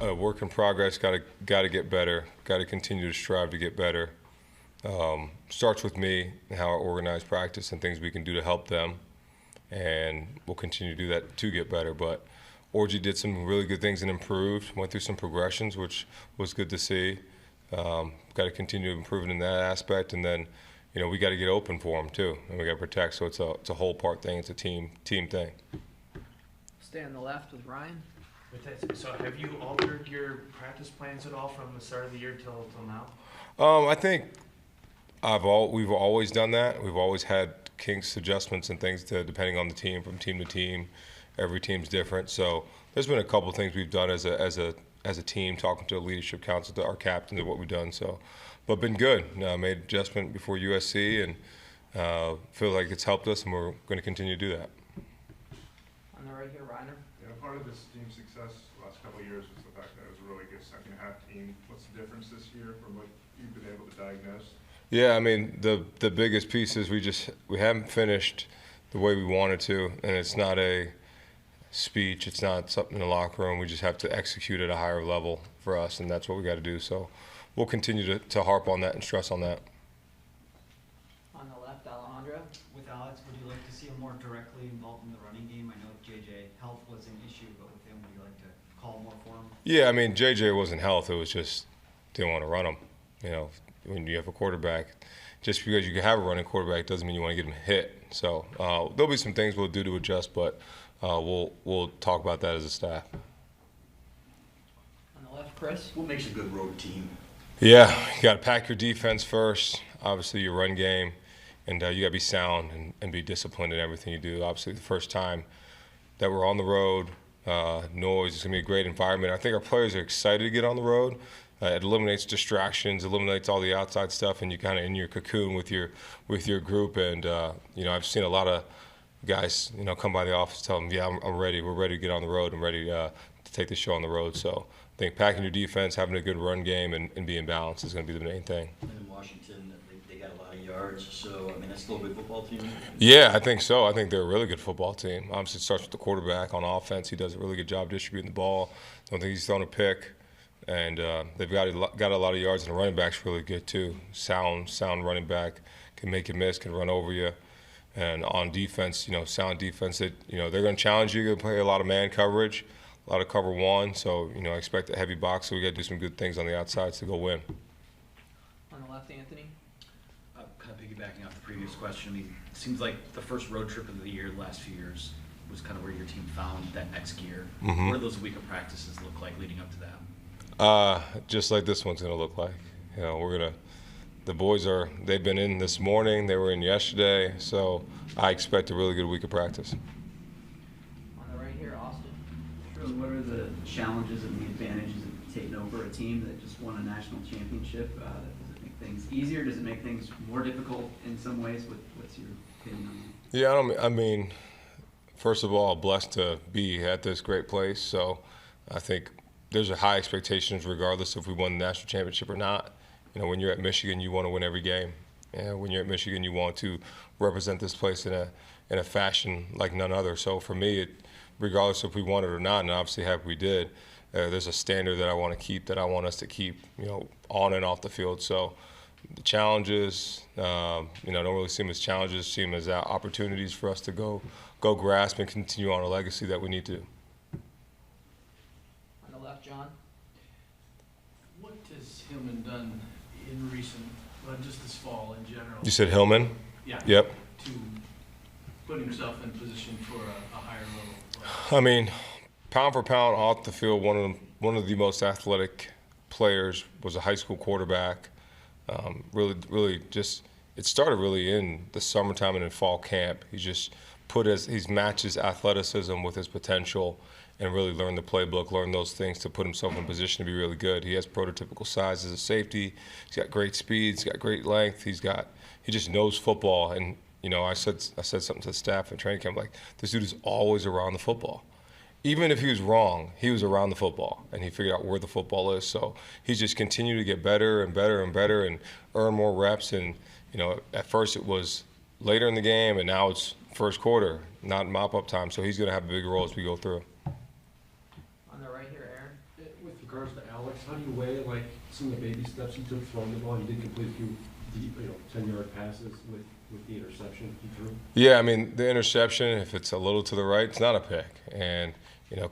a work in progress. Got to get better. Got to continue to strive to get better. Starts with me and how I organize practice and things we can do to help them, and we'll continue to do that to get better. But Orgy did some really good things and improved. Went through some progressions, which was good to see. Got to continue improving in that aspect, and then we got to get open for them too, and we got to protect. So it's a whole part thing. It's a team thing. Stay on the left with Ryan. So have you altered your practice plans at all from the start of the year till now? I think we've always done that. We've always had kinks, adjustments, and things depending on the team, from team to team. Every team's different. So there's been a couple of things we've done as a team, talking to the leadership council, to our captains, of what we've done. So, but been good. Made adjustment before USC, and feel like it's helped us, and we're going to continue to do that. On the right here, Reiner. Yeah, part of this team's success the last couple of years was the fact that it was a really good second half team. What's the difference this year from what you've been able to diagnose? Yeah, I mean, the biggest piece is we haven't finished the way we wanted to, and it's not a speech, it's not something in the locker room. We just have to execute at a higher level for us, and that's what we got to do. So we'll continue to harp on that and stress on that. On the left, Alejandro. With Alex, would you like to see him more directly involved in the running game? I know JJ health was an issue, but with him, would you like to call more for him? Yeah, I mean, JJ wasn't health. It was just didn't want to run him. When you have a quarterback, just because you can have a running quarterback doesn't mean you want to get him hit. So there'll be some things we'll do to adjust, but we'll talk about that as a staff. On the left, Chris. What makes a good road team? Yeah, you got to pack your defense first. Obviously, your run game, and you got to be sound and be disciplined in everything you do. Obviously, the first time that we're on the road, noise, it's going to be a great environment. I think our players are excited to get on the road. It eliminates distractions, eliminates all the outside stuff, and you kind of in your cocoon with your group. And I've seen a lot of guys come by the office, tell them, yeah, I'm ready. We're ready to get on the road. I'm ready to take the show on the road. So I think packing your defense, having a good run game, and being balanced is going to be the main thing. In Washington, they got a lot of yards. So I mean, that's still a good football team. Yeah, I think so. I think they're a really good football team. Obviously, it starts with the quarterback on offense. He does a really good job distributing the ball. Don't think he's thrown a pick. And they've got a lot of yards, and the running back's really good too. Sound running back, can make you miss, can run over you. And on defense, sound defense, they're going to challenge you. You're going to play a lot of man coverage, a lot of cover one. So, I expect a heavy box. So we got to do some good things on the outsides to go win. On the left, Anthony. Kind of piggybacking off the previous question, I mean, it seems like the first road trip of the year, the last few years, was kind of where your team found that next gear. Mm-hmm. What do those week of practices look like leading up to that? Just like this one's going to look like. The boys they've been in this morning, they were in yesterday, so I expect a really good week of practice. On the right here, Austin. Sherrone, what are the challenges and the advantages of taking over a team that just won a national championship? Does it make things easier? Does it make things more difficult in some ways? What's your opinion on that? Yeah, I mean, first of all, blessed to be at this great place, so I think there's a high expectations regardless if we won the national championship or not. When you're at Michigan, you want to win every game. And when you're at Michigan, you want to represent this place in a fashion like none other. So for me, regardless if we won it or not, and obviously happy we did, there's a standard that I want to keep, that I want us to keep, on and off the field. So the challenges, don't really see them as challenges, see them as opportunities for us to go grasp and continue on a legacy that we need to. John. What has Hillman done in recent, just this fall in general? You said Hillman? Yeah. Yep. To put himself in position for a higher level. I mean, pound for pound off the field, one of the most athletic players, was a high school quarterback. Really just, it started really in the summertime and in fall camp. He's matched his athleticism with his potential, and really learn the playbook, learn those things to put himself in position to be really good. He has prototypical size as a safety. He's got great speed. He's got great length. He just knows football. And I said something to the staff at training camp, like, this dude is always around the football. Even if he was wrong, he was around the football, and he figured out where the football is. So he's just continued to get better and better and better, and earn more reps. And at first it was later in the game, and now it's first quarter, not mop-up time. So he's going to have a big role as we go through. On the right here, Aaron. With regards to Alex, how do you weigh like some of the baby steps he took throwing the ball? He did complete a few deep, 10-yard passes with the interception he threw. Yeah, I mean, the interception, if it's a little to the right, it's not a pick. And,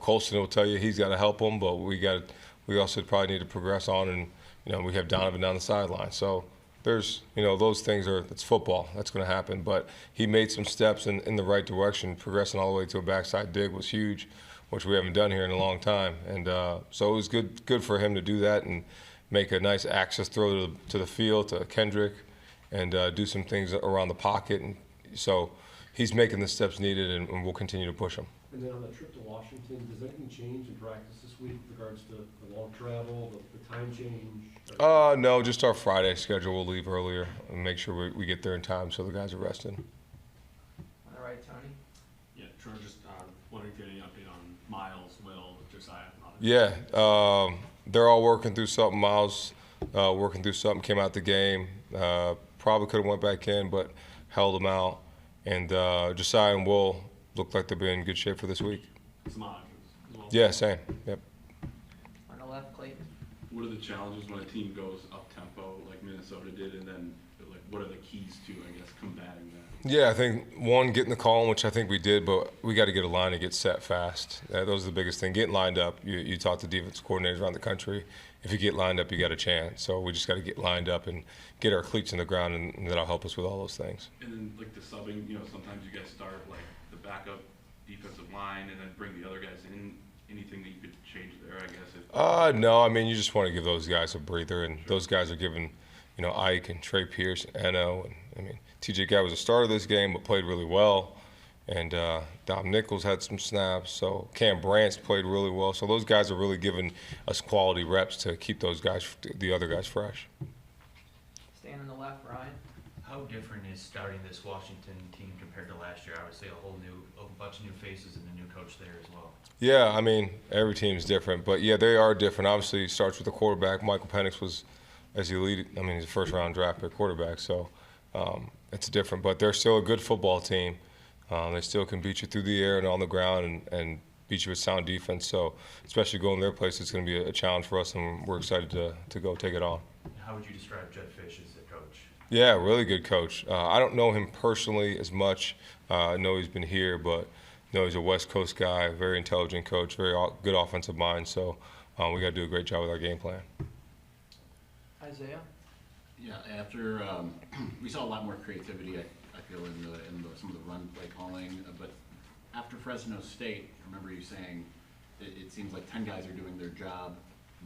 Colston will tell you he's got to help him, but we also probably need to progress on, and, we have Donovan down the sideline. So there's, those things it's football. That's going to happen. But he made some steps in the right direction. Progressing all the way to a backside dig was huge, which we haven't done here in a long time. And so it was good for him to do that and make a nice access throw to the field to Kendrick and do some things around the pocket. And so he's making the steps needed, and we'll continue to push him. And then on the trip to Washington, does anything change in practice this week with regards to the long travel, the time change? No, just our Friday schedule. We'll leave earlier and make sure we get there in time so the guys are rested. On the right, Tony. Yeah, Troy, just wondering if you had any update on Miles, Will, Josiah. Yeah, they're all working through something. Miles working through something, came out the game. Probably could have went back in, but held him out. And Josiah and Will look like they'll be in good shape for this week. Some options as well. Yeah, same. Yep. On the left, Clayton. What are the challenges when a team goes up tempo like Minnesota did, and then like what are the keys to, I guess, combating that? Yeah, I think one, getting the call, which I think we did, but we got to get a line and get set fast. Those are the biggest thing. Getting lined up. You talk to defense coordinators around the country. If you get lined up, you got a chance. So we just got to get lined up and get our cleats in the ground, and that'll help us with all those things. And then like the subbing, sometimes you guys start like the backup defensive line and then bring the other guys in. Anything that you could change there, I guess? No, I mean, you just want to give those guys a breather, and those guys are giving, Ike and Trey Pierce and Eno. And, I mean, TJ Guy was a starter this game but played really well. And Dom Nichols had some snaps. So Cam Brant's played really well. So those guys are really giving us quality reps to keep those guys, the other guys, fresh. Staying on the left, Ryan. How different is starting this Washington team compared to last year? Obviously, a bunch of new faces and a new coach there as well. Yeah, I mean, every team's different, but yeah, they are different. Obviously, it starts with the quarterback. Michael Penix was, as you lead, I mean, he's a first-round draft pick quarterback, so it's different. But they're still a good football team. They still can beat you through the air and on the ground and beat you with sound defense. So, especially going their place, it's going to be a challenge for us, and we're excited to go take it on. How would you describe Jed Fish as a coach? Yeah, really good coach. I don't know him personally as much. I know he's been here, but he's a West Coast guy, very intelligent coach, very good offensive mind. So we got to do a great job with our game plan. Isaiah. Yeah, after we saw a lot more creativity, I feel in some of the run play calling, but after Fresno State, I remember you saying it seems like 10 guys are doing their job,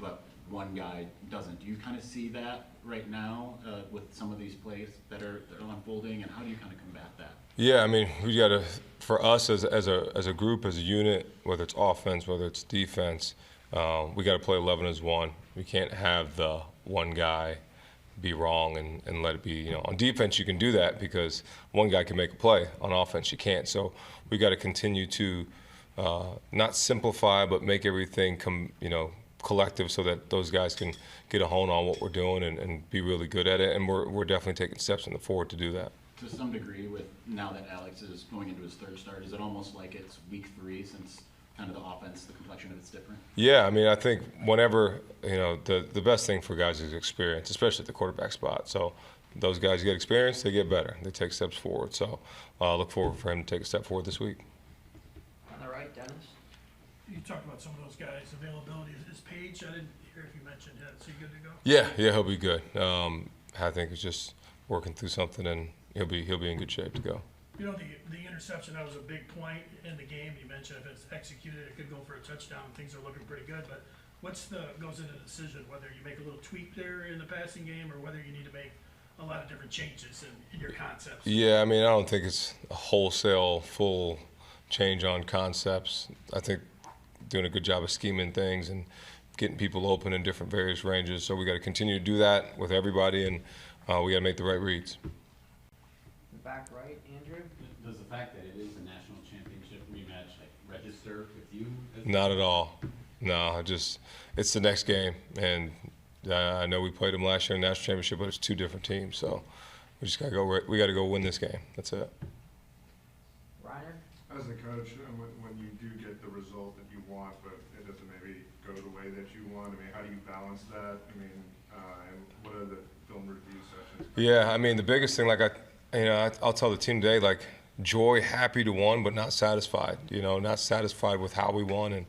but one guy doesn't. Do you kind of see that right now with some of these plays that are unfolding, and how do you kind of combat that? Yeah, I mean, we got to, for us as a group, as a unit, whether it's offense, whether it's defense, we got to play 11 as one. We can't have the one guy be wrong and let it be. On defense you can do that because one guy can make a play. On offense you can't. So we got to continue to not simplify, but make everything collective so that those guys can get a hone on what we're doing and be really good at it. And we're definitely taking steps in the forward to do that. To some degree, with now that Alex is going into his third start, is it almost like it's week 3 since kind of the offense, the complexion of it's different? Yeah, I mean, I think whenever, the best thing for guys is experience, especially at the quarterback spot. So those guys get experience, they get better. They take steps forward. So I look forward for him to take a step forward this week. On the right, Dennis. You talked about some of those guys' availability. Is Paige, I didn't hear if you mentioned him. Is he good to go? Yeah, he'll be good. I think he's just working through something, and he'll be in good shape to go. The interception, that was a big point in the game. You mentioned if it's executed, it could go for a touchdown. Things are looking pretty good, but goes into the decision, whether you make a little tweak there in the passing game or whether you need to make a lot of different changes in your concepts? Yeah, I mean, I don't think it's a wholesale, full change on concepts. I think doing a good job of scheming things and getting people open in different various ranges. So we got to continue to do that with everybody, and we got to make the right reads. Back right, Andrew. Does the fact that it is a national championship rematch register with you? Not at all. No, it's the next game, and I know we played them last year in the national championship, but it's 2 different teams, so we just gotta go. We got to go win this game. That's it. Reiner. As a coach, when you do get the result that you want, but it doesn't maybe go the way that you won. I mean, how do you balance that? I mean, and what are the film review sessions? Yeah, I mean, the biggest thing, like I'll tell the team today, like joy, happy to won, but not satisfied. Not satisfied with how we won and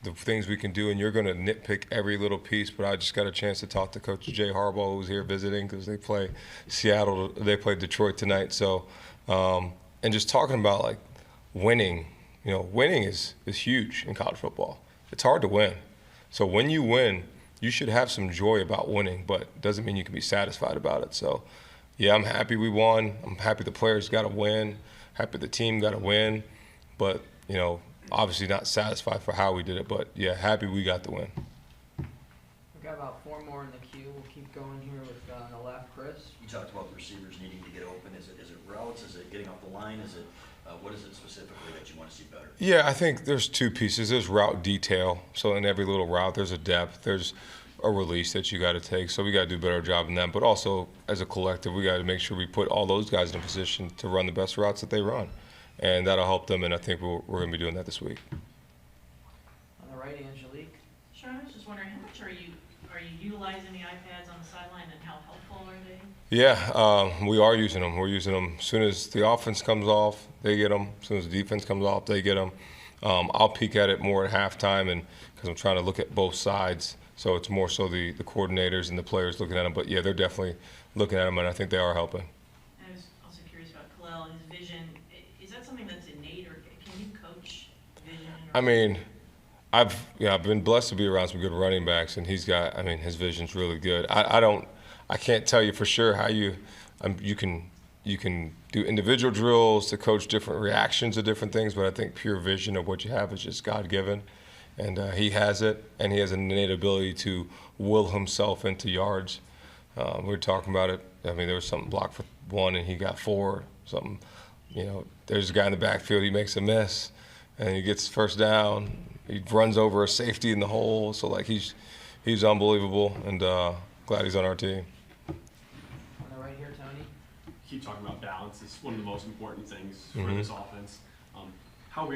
the things we can do. And you're going to nitpick every little piece. But I just got a chance to talk to Coach Jay Harbaugh, who's here visiting because they play Seattle. They play Detroit tonight. So, and just talking about like winning. Winning is huge in college football. It's hard to win. So when you win, you should have some joy about winning, but it doesn't mean you can be satisfied about it. So, yeah, I'm happy we won. I'm happy the players got to win. Happy the team got to win. But, obviously not satisfied for how we did it. But, yeah, happy we got the win. We've got about 4 more in the queue. We'll keep going here with on the left, Chris. You talked about the receivers needing to get open. Is it routes? Is it getting off the line? Is it what is it specifically that you want to see better? Yeah, I think there's 2 pieces. There's route detail. So in every little route, there's a depth. There's a release that you got to take. So we got to do a better job in that. But also, as a collective, we got to make sure we put all those guys in a position to run the best routes that they run. And that'll help them, and I think we're going to be doing that this week. On the right, Angelique. Sherrone, I was just wondering, how much are you utilizing the iPads on the sideline, and how helpful are they? Yeah, we are using them. We're using them as soon as the offense comes off, they get them. As soon as the defense comes off, they get them. I'll peek at it more at halftime, and because I'm trying to look at both sides. So it's more so the coordinators and the players looking at them. But, yeah, they're definitely looking at them, and I think they are helping. And I was also curious about Khalil, his vision. Is that something that's innate, or can you coach vision? I mean, I've been blessed to be around some good running backs, and his vision's really good. I can't tell you for sure how you can do individual drills to coach different reactions to different things, but I think pure vision of what you have is just God-given, and he has it, and he has an innate ability to will himself into yards. We were talking about it. I mean, there was something blocked for 1, and he got 4. Something, there's a guy in the backfield, he makes a miss, and he gets first down. He runs over a safety in the hole. So, like, he's unbelievable, and glad he's on our team. On the right here, Tony. Keep talking about balance. It's one of the most important things for Mhm. this offense. How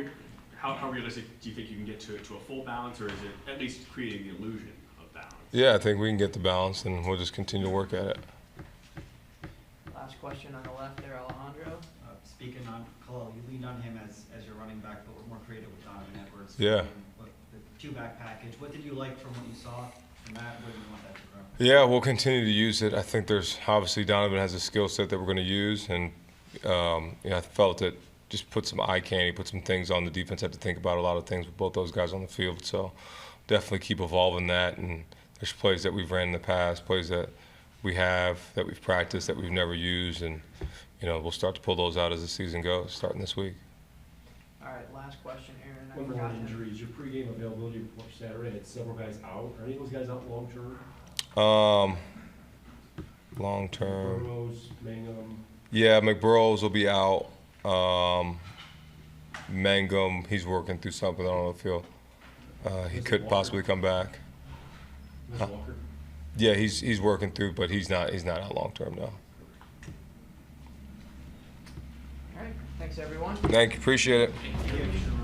realistic do you think you can get to a full balance, or is it at least creating the illusion of balance? Yeah, I think we can get the balance, and we'll just continue to work at it. Last question on the left there, Alejandro. Speaking on Khalil, you leaned on him as your running back, but were more creative with Donovan Edwards. Yeah. The 2-back package. What did you like from what you saw from that? What do you want that to grow? Yeah, we'll continue to use it. I think there's obviously Donovan has a skill set that we're going to use, and I felt it just put some eye candy, put some things on the defense. Had to think about a lot of things with both those guys on the field. So definitely keep evolving that. And there's plays that we've ran in the past, plays that we have that we've practiced that we've never used, and we'll start to pull those out as the season goes, starting this week. All right, last question, Aaron. I One more forgot on him. injuries. Your pregame availability before Saturday had several guys out. Are any of those guys out long term? Long term. Burrows, Mangum. Yeah, McBurrows will be out. Mangum, he's working through something. I don't know if he could possibly come back. Mr. Walker. Yeah, he's working through, but he's not out long term, no. All right, thanks everyone. Thank you, appreciate it. Thank you.